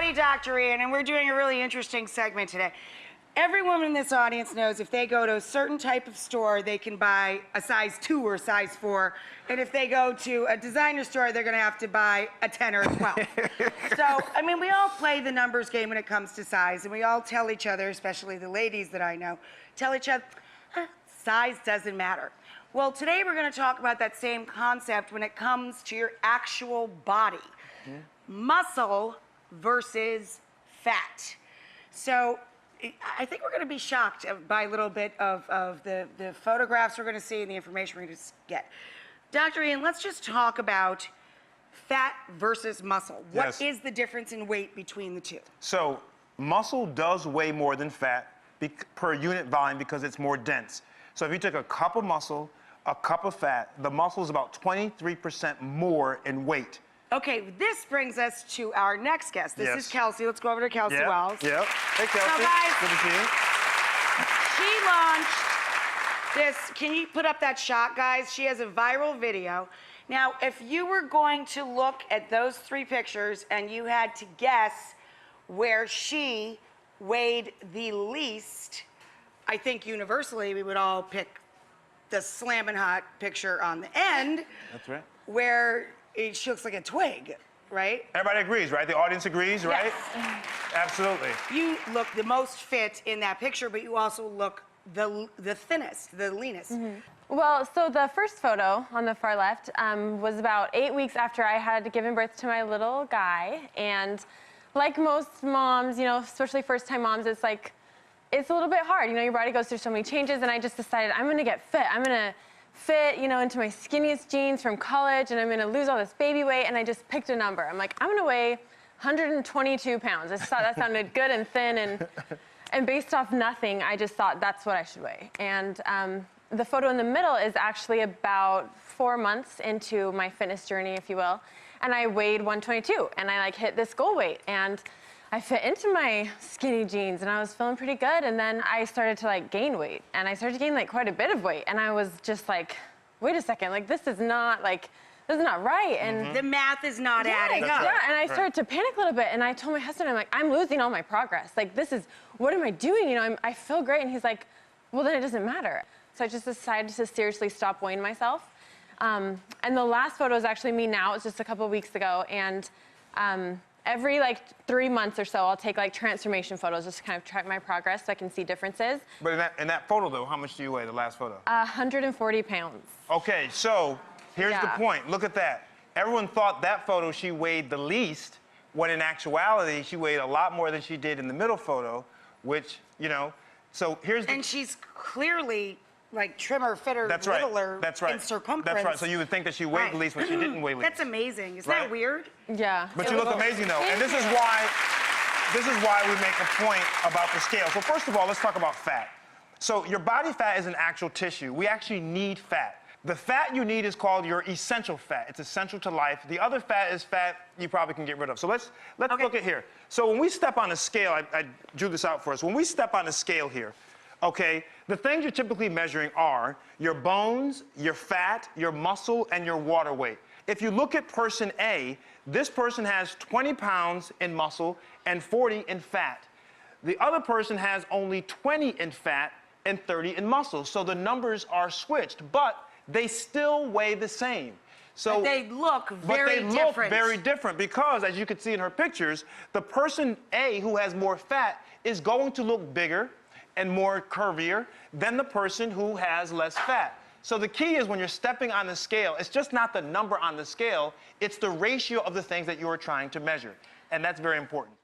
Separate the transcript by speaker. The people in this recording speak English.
Speaker 1: everybody, Dr. Ian, and we're doing a really interesting segment today. Every woman in this audience knows if they go to a certain type of store, they can buy a size 2 or size 4. And if they go to a designer store, they're gonna have to buy a 10 or a 12. So, I mean, we all play the numbers game when it comes to size, and we all tell each other, especially the ladies that I know, tell each other, size doesn't matter. Well, today we're gonna talk about that same concept when it comes to your actual body. Muscle versus fat. So I think we're going to be shocked by a little bit of the photographs we're going to see and the information we're going to get. Dr. Ian, let's just talk about fat versus muscle. What is the difference in weight between the two?
Speaker 2: So muscle does weigh more than fat per unit volume because it's more dense. So if you took a cup of muscle, a cup of fat, the muscle is about 23% more in weight.
Speaker 1: Okay, this brings us to our next guest. This is Kelsey. Let's go over to Kelsey Wells.
Speaker 2: Yep. Hey, Kelsey.
Speaker 1: So, guys,
Speaker 2: good to see you.
Speaker 1: She launched this. Can you put up that shot, guys? She has a viral video. Now, if you were going to look at those 3 pictures and you had to guess where she weighed the least, I think universally we would all pick the slammin' hot picture on the end.
Speaker 2: That's right.
Speaker 1: Where she looks like a twig, right?
Speaker 2: Everybody agrees, right? The audience agrees, right?
Speaker 1: Yes.
Speaker 2: Absolutely.
Speaker 1: You look the most fit in that picture, but you also look the thinnest, the leanest.
Speaker 3: Well, so the first photo on the far left was about 8 weeks after I had given birth to my little guy. And like most moms, you know, especially first-time moms, it's a little bit hard. You know, your body goes through so many changes, and I just decided I'm gonna get fit. I'm gonna fit, you know, into my skinniest jeans from college, and I'm gonna lose all this baby weight, and I just picked a number. I'm like, I'm gonna weigh 122 pounds. I just thought that sounded good and thin, and based off nothing, I just thought that's what I should weigh. And the photo in the middle is actually about 4 months into my fitness journey, if you will, and I weighed 122, and I hit this goal weight, and I fit into my skinny jeans, and I was feeling pretty good, and then I started to gain weight, and I started to gain quite a bit of weight, and I was just like, wait a second, this is not right, and
Speaker 1: the math is not adding up.
Speaker 3: Yeah, and I started to panic a little bit, and I told my husband, I'm like, I'm losing all my progress. What am I doing? You know, I feel great, and he's like, well, then it doesn't matter. So I just decided to seriously stop weighing myself, and the last photo is actually me now. It was just a couple of weeks ago, and every 3 months or so, I'll take transformation photos just to kind of track my progress so I can see differences.
Speaker 2: But in that photo, though, how much do you weigh, the last photo?
Speaker 3: 140 pounds.
Speaker 2: Okay, so here's the point. Look at that. Everyone thought that photo she weighed the least, when in actuality, she weighed a lot more than she did in the middle photo, which, you know, so here's the...
Speaker 1: And she's clearly trimmer, fitter, littler in circumference.
Speaker 2: That's right. So you would think that she weighed the least, but she didn't weigh least.
Speaker 1: That's amazing. Is that weird?
Speaker 3: Yeah.
Speaker 2: But you look amazing, though. And this is why we make a point about the scale. So first of all, let's talk about fat. So your body fat is an actual tissue. We actually need fat. The fat you need is called your essential fat. It's essential to life. The other fat is fat you probably can get rid of. So let's look at here. So when we step on a scale, I drew this out for us. When we step on a scale here, okay, the things you're typically measuring are your bones, your fat, your muscle, and your water weight. If you look at person A, this person has 20 pounds in muscle and 40 in fat. The other person has only 20 in fat and 30 in muscle. So the numbers are switched, but they still weigh the same. So,
Speaker 1: but they look very different.
Speaker 2: Look very different because, as you can see in her pictures, the person A who has more fat is going to look bigger and more curvier than the person who has less fat. So the key is when you're stepping on the scale, it's just not the number on the scale, it's the ratio of the things that you are trying to measure. And that's very important.